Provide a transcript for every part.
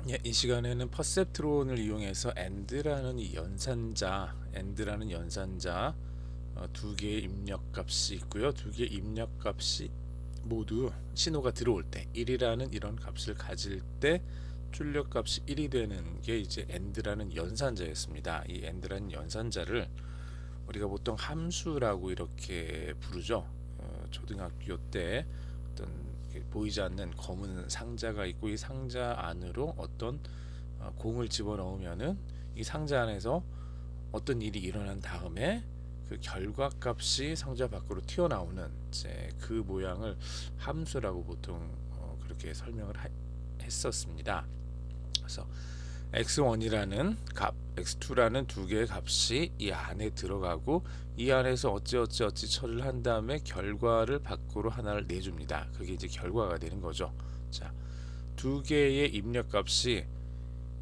예, 이 시간에는 퍼셉트론을 이용해서 AND라는 연산자 두 개의 입력값이 있고요. 두 개의 입력값이 모두 신호가 들어올 때 1이라는 이런 값을 가질 때 출력값이 1이 되는 게 이제 AND라는 연산자였습니다. 이 AND라는 연산자를 우리가 보통 함수라고 이렇게 부르죠. 초등학교 때 어떤 보이지 않는 검은 상자가 있고 이 상자 안으로 어떤 공을 집어넣으면은 이 상자 안에서 어떤 일이 일어난 다음에 그 결과값이 상자 밖으로 튀어나오는 이제 그 모양을 함수라고 보통 그렇게 설명을 했었습니다. 그래서 x1이라는 값, x2라는 두 개의 값이 이 안에 들어가고 이 안에서 어찌 처리를 한 다음에 결과를 밖으로 하나를 내줍니다. 그게 이제 결과가 되는 거죠. 자, 두 개의 입력값이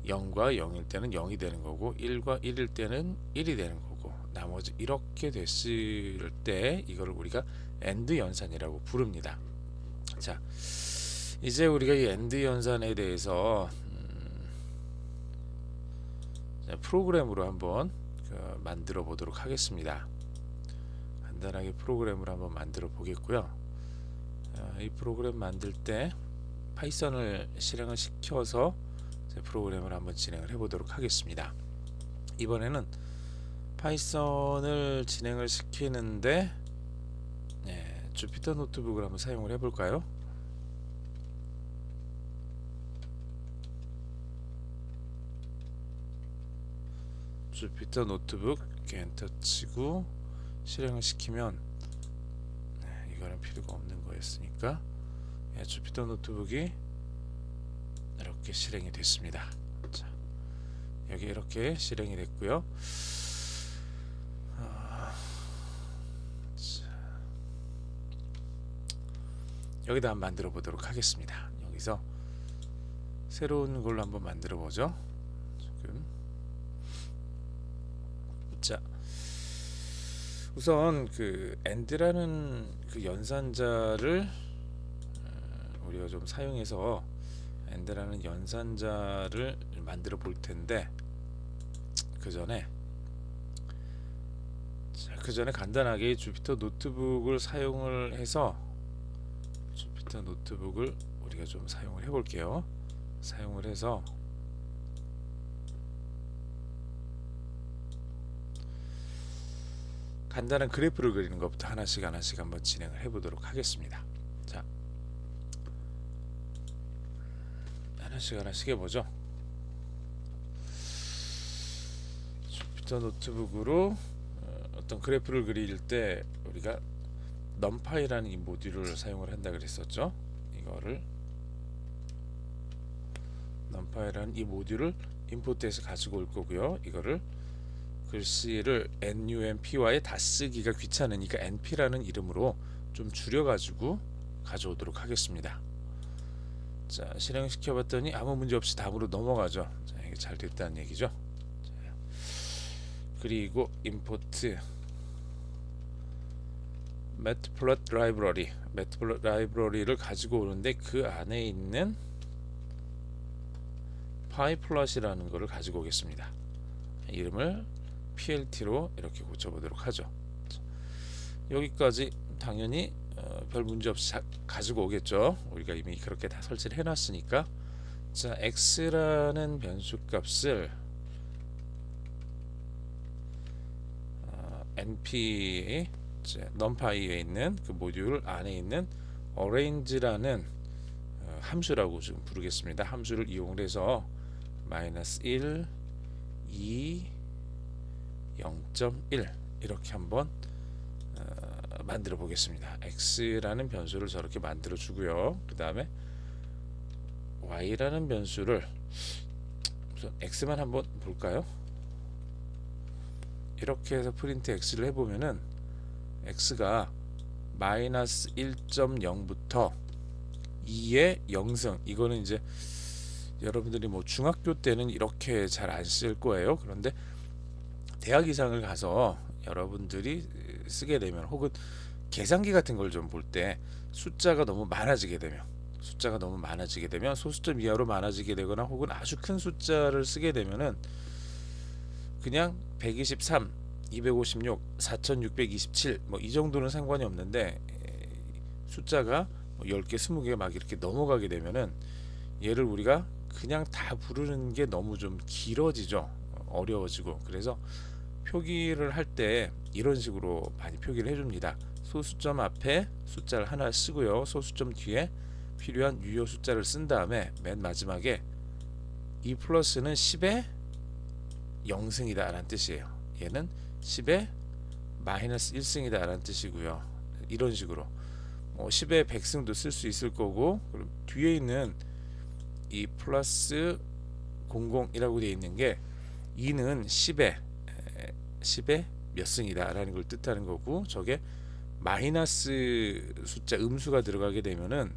0과 0일 때는 0이 되는 거고 1과 1일 때는 1이 되는 거고 나머지 이렇게 됐을 때 이거를 우리가 AND 연산이라고 부릅니다. 자, 이제 우리가 이 AND 연산에 대해서 프로그램으로 한번 만들어 보도록 하겠습니다. 간단하게 프로그램을 한번 만들어 보겠고요. 이 프로그램 만들 때 파이썬을 실행을 시켜서 프로그램을 한번 진행을 해 보도록 하겠습니다. 이번에는 파이썬을 진행을 시키는데 주피터 노트북을 한번 사용을 해 볼까요? 주피터 노트북 이렇게 엔터 치고 실행을 시키면 이거는 필요가 없는 거였으니까 주피터 노트북이 이렇게 실행이 됐습니다. 자, 여기 이렇게 실행이 됐고요. 여기다 한번 만들어 보도록 하겠습니다. 여기서 새로운 걸로 한번 만들어 보죠. 지금 자, 우선 그 AND라는 그 연산자를 우리가 좀 사용해서 AND라는 연산자를 만들어 볼 텐데 그 전에 간단하게 주피터 노트북을 사용을 해서 주피터 노트북을 우리가 좀 사용을 해 볼게요. 사용을 해서 간단한 그래프를 그리는 것부터 하나씩 한번 진행을 해 보도록 하겠습니다. 자, 하나씩 해보죠. 주피터 노트북으로 어떤 그래프를 그릴 때 우리가 numpy라는 이 모듈을 사용을 한다 그랬었죠. 이거를 numpy라는 이 모듈을 임포트해서 가지고 올 거고요. 이거를 글씨를 numpy에 다 쓰기가 귀찮으니까 np라는 이름으로 좀 줄여가지고 가져오도록 하겠습니다. 자, 실행시켜 봤더니 아무 문제 없이 다음으로 넘어가죠. 자, 이게 잘 됐다는 얘기죠. 자, 그리고 import matplotlib 라이브러리를 가지고 오는데 그 안에 있는 pyplot이라는 것을 가지고 오겠습니다. 이름을 plt로 이렇게 고쳐보도록 하죠. 여기까지 당연히 별 문제 없이 가지고 오겠죠. 우리가 이미 그렇게 다 설치를 해놨으니까. 자, x라는 변수값을 np numpy에 있는 그 모듈 안에 있는 arrange라는 함수라고 좀 부르겠습니다. 함수를 이용해서 -1, 2, 0.1 이렇게 한번 만들어 보겠습니다. x라는 변수를 저렇게 만들어 주고요. 그 다음에 y라는 변수를 우선 x만 한번 볼까요? 이렇게 해서 프린트 x를 해보면은 x가 -1.0부터 2의 0승, 이거는 이제 여러분들이 뭐 중학교 때는 이렇게 잘 안 쓸 거예요. 그런데 대학 이상을 가서 여러분들이 쓰게 되면, 혹은 계산기 같은 걸 좀 볼 때 숫자가 너무 많아지게 되면, 숫자가 너무 많아지게 되면 소수점 이하로 많아지게 되거나 혹은 아주 큰 숫자를 쓰게 되면은 그냥 123, 256, 4627 뭐 이 정도는 상관이 없는데 숫자가 10개, 20개 막 이렇게 넘어가게 되면은 얘를 우리가 그냥 다 부르는 게 너무 좀 길어지죠. 어려워지고. 그래서 표기를 할 때 이런 식으로 많이 표기를 해줍니다. 소수점 앞에 숫자를 하나 쓰고요. 소수점 뒤에 필요한 유효 숫자를 쓴 다음에 맨 마지막에 이 플러스는 10의 0승이다 라는 뜻이에요. 얘는 10의 마이너스 1승이다 라는 뜻이고요. 이런 식으로 10의 100승도 쓸 수 있을 거고, 그리고 뒤에 있는 이 플러스 00이라고 되어 있는 게 2는 10의 몇 승이다 라는 걸 뜻하는 거고, 저게 마이너스 숫자 음수가 들어가게 되면은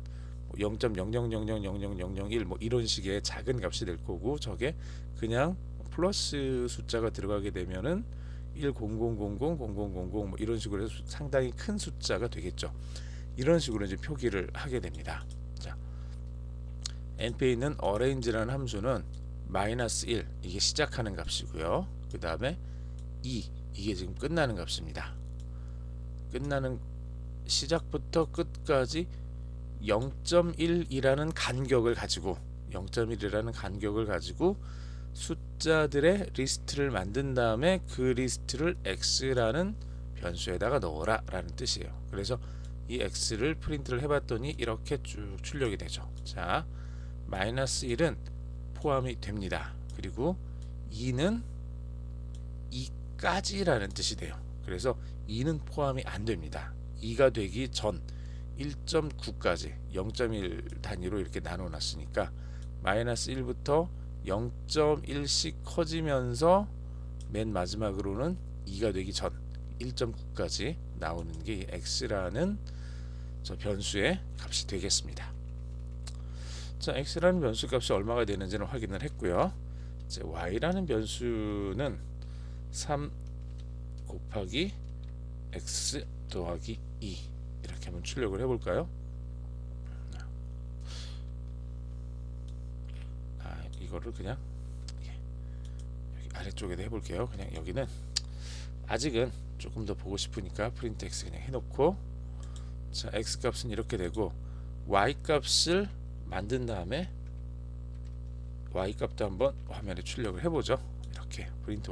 0.00000001 뭐 이런 식의 작은 값이 될 거고, 저게 그냥 플러스 숫자가 들어가게 되면은 1000000000 뭐 이런 식으로 해서 상당히 큰 숫자가 되겠죠. 이런 식으로 이제 표기를 하게 됩니다. 자, np에 있는 arrange라는 함수는 마이너스 1 이게 시작하는 값이고요. 그 다음에 2 이게 지금 끝나는 값입니다. 끝나는 시작부터 끝까지 0.1이라는 간격을 가지고 0.1이라는 간격을 가지고 숫자들의 리스트를 만든 다음에 그 리스트를 x라는 변수에다가 넣어라 라는 뜻이에요. 그래서 이 x를 프린트를 해봤더니 이렇게 쭉 출력이 되죠. 자, 마이너스 1은 포함이 됩니다. 그리고 2는 2까지라는 뜻이 돼요. 그래서 2는 포함이 안 됩니다. 2가 되기 전 1.9까지 0.1 단위로 이렇게 나눠 놨으니까 마이너스 1부터 0.1씩 커지면서 맨 마지막으로는 2가 되기 전 1.9까지 나오는 게 x라는 저 변수의 값이 되겠습니다. 자, x라는 변수 값이 얼마가 되는지는 확인을 했고요. 이제 y라는 변수는 3 곱하기 x 더하기 2 이렇게 한번 출력을 해볼까요? 이거를 그냥 여기 아래쪽에다 해볼게요. 그냥 여기는 아직은 조금 더 보고 싶으니까 프린트 x 그냥 해놓고, 자, x 값은 이렇게 되고 y 값을 만든 다음에 y 값도 한번 화면에 출력을 해보죠. 이렇게 프린트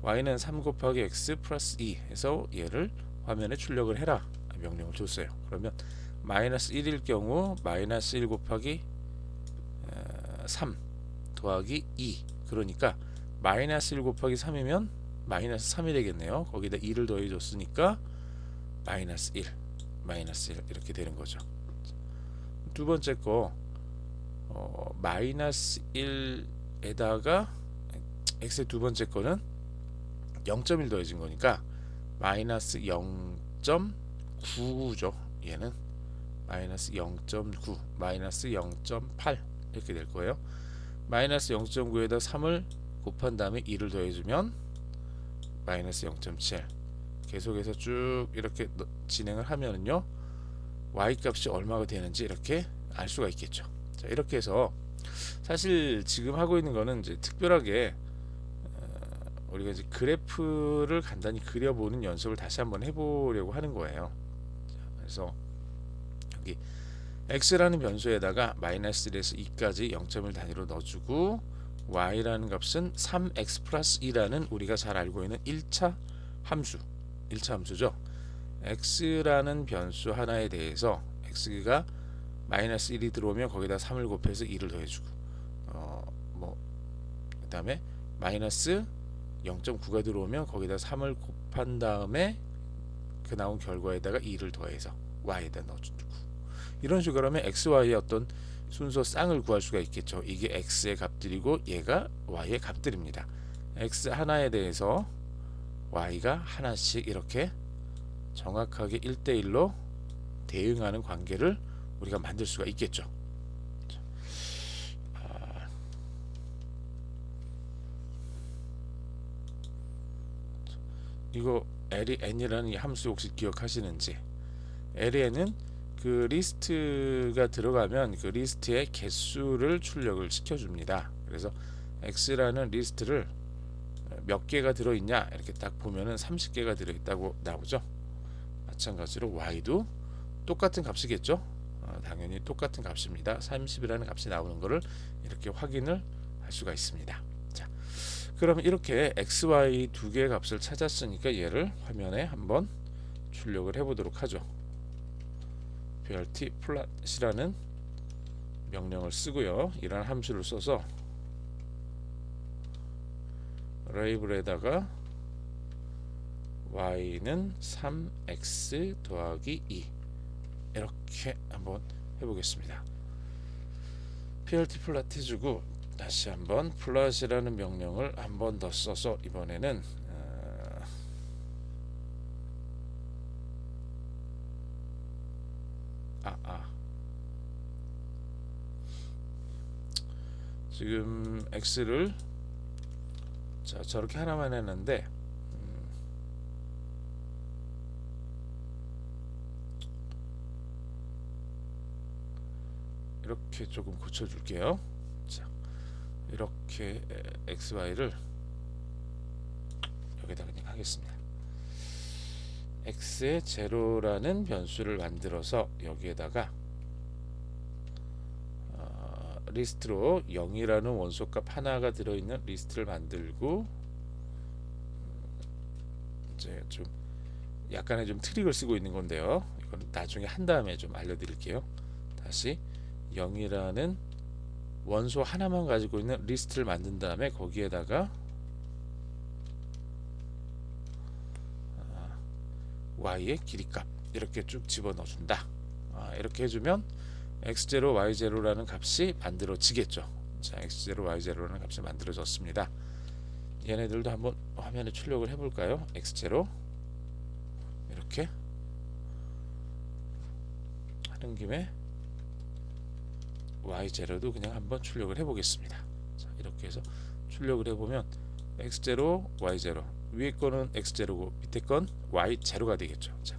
y는 3 곱하기 x 플러스 2 해서 얘를 화면에 출력을 해라 명령을 줬어요. 그러면 마이너스 1일 경우 마이너스 1 곱하기 3 더하기 2, 그러니까 마이너스 1 곱하기 3이면 마이너스 3이 되겠네요. 거기다 2를 더해 줬으니까 마이너스 1 이렇게 되는 거죠. 두 번째 거 마이너스 1에다가 x의 두 번째 거는 0.1 더해진 거니까 마이너스 0.9죠. 얘는 마이너스 0.9 마이너스 0.8 이렇게 될 거예요. 마이너스 0.9에다 3을 곱한 다음에 2를 더해주면 마이너스 0.7 계속해서 쭉 이렇게 진행을 하면은요 y 값이 얼마가 되는지 이렇게 알 수가 있겠죠. 자, 이렇게 해서 사실 지금 하고 있는 거는 이제 특별하게 우리가 이제 그래프를 간단히 그려보는 연습을 다시 한번 해보려고 하는 거예요. 자, 그래서 여기 x라는 변수에다가 마이너스 1에서 2까지 0.1 단위로 넣어주고 y라는 값은 3x 플러스 2라는 우리가 잘 알고 있는 1차 함수죠. x라는 변수 하나에 대해서 x가 마이너스 1이 들어오면 거기다 3을 곱해서 2를 더해주고 그 다음에 마이너스 0.9가 들어오면 거기다 3을 곱한 다음에 그 나온 결과에다가 2를 더해서 y에다 넣어주고, 이런 식으로 하면 xy의 어떤 순서 쌍을 구할 수가 있겠죠. 이게 x의 값들이고 얘가 y의 값들입니다. x 하나에 대해서 y가 하나씩 이렇게 정확하게 1대1로 대응하는 관계를 우리가 만들 수가 있겠죠. 이거 LN이라는 이 함수 혹시 기억하시는지, LN은 그 리스트가 들어가면 그 리스트의 개수를 출력을 시켜줍니다. 그래서 x라는 리스트를 몇 개가 들어있냐 이렇게 딱 보면은 30개가 들어있다고 나오죠. 마찬가지로 y도 똑같은 값이겠죠. 당연히 똑같은 값입니다. 30이라는 값이 나오는 것을 이렇게 확인을 할 수가 있습니다. 자, 그럼 이렇게 x, y 두 개의 값을 찾았으니까 얘를 화면에 한번 출력을 해보도록 하죠. plt 플롯이라는 명령을 쓰고요. 이런 함수를 써서 레이블에다가 y는 3x 더하기 2 이렇게 한번 해보겠습니다. plt 플롯 해주고 다시 한번 플롯이라는 명령을 한번 더 써서 이번에는 지금 x를 자 저렇게 하나만 했는데 이렇게 조금 고쳐줄게요. 자, 이렇게 x, y를 여기다 그냥 하겠습니다. x의 제로라는 변수를 만들어서 여기에다가 리스트로 0이라는 원소값 하나가 들어있는 리스트를 만들고 이제 좀 약간의 좀 트릭을 쓰고 있는 건데요. 이건 나중에 한 다음에 좀 알려드릴게요. 다시 0이라는 원소 하나만 가지고 있는 리스트를 만든 다음에 거기에다가 y의 길이값 이렇게 쭉 집어넣어준다. 이렇게 해주면 x0, y0라는 값이 만들어지겠죠. 자, x0, y0라는 값이 만들어졌습니다. 얘네들도 한번 화면에 출력을 해볼까요? x0 이렇게 하는 김에 y0도 그냥 한번 출력을 해보겠습니다. 자, 이렇게 해서 출력을 해보면 x0, y0 위에 거는 x0고 밑에 건 y0가 되겠죠. 자,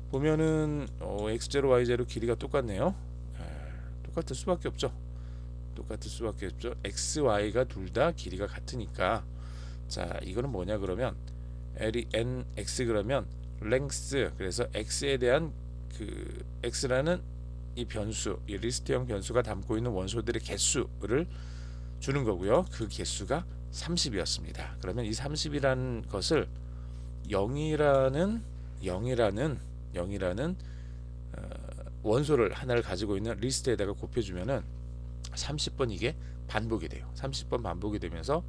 보면은 x0, y0 길이가 똑같네요. 똑같을 수밖에 없죠. 똑같을 수밖에 없죠. x, y가 둘 다 길이가 같으니까. 자, 이거는 뭐냐 그러면 L이 nx 그러면 length 그래서 x에 대한 그 x라는 이 변수, 이 리스트형 변수가 담고 있는 원소들의 개수를 주는 거고요. 그 개수가 30이었습니다. 그러면 이 30이라는 것을 0이라는 원소를 하나를 가지고 있는 리스트에다가 곱해주면은 30번 이게 반복이 돼요. 30번 반복이 되면서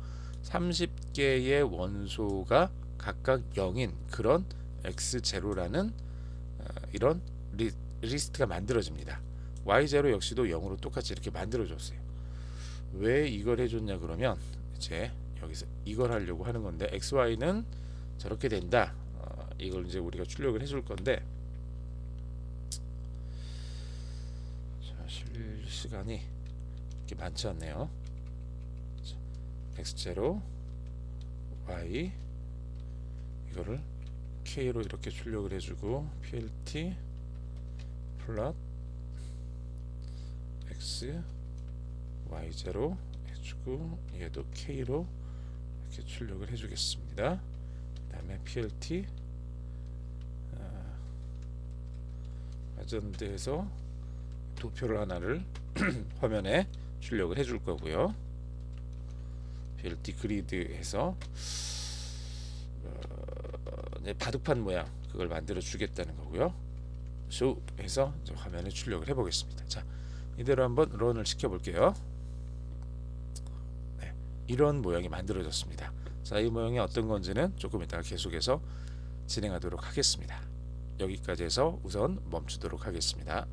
30개의 원소가 각각 0인 그런 x0라는 이런 리스트가 만들어집니다. y0 역시도 0으로 똑같이 이렇게 만들어줬어요. 왜 이걸 해줬냐 그러면 이제 여기서 이걸 하려고 하는 건데 x, y는 저렇게 된다. 이걸 이제 우리가 출력을 해줄 건데 시간이 이렇게 많지 않네요. x0 y 이거를 k로 이렇게 출력을 해주고 plt 플롯 x y0 해주고 얘도 k로 이렇게 출력을 해주겠습니다. 그 다음에 plt 아전드에서 도표를 하나를 화면에 출력을 해줄 거고요. plt 그리드 해서 바둑판 모양 그걸 만들어 주겠다는 거고요. show 해서 화면에 출력을 해 보겠습니다. 자, 이대로 한번 런을 시켜 볼게요. 네, 이런 모양이 만들어졌습니다. 자, 이 모양이 어떤 건지는 조금 이따가 계속해서 진행하도록 하겠습니다. 여기까지 해서 우선 멈추도록 하겠습니다.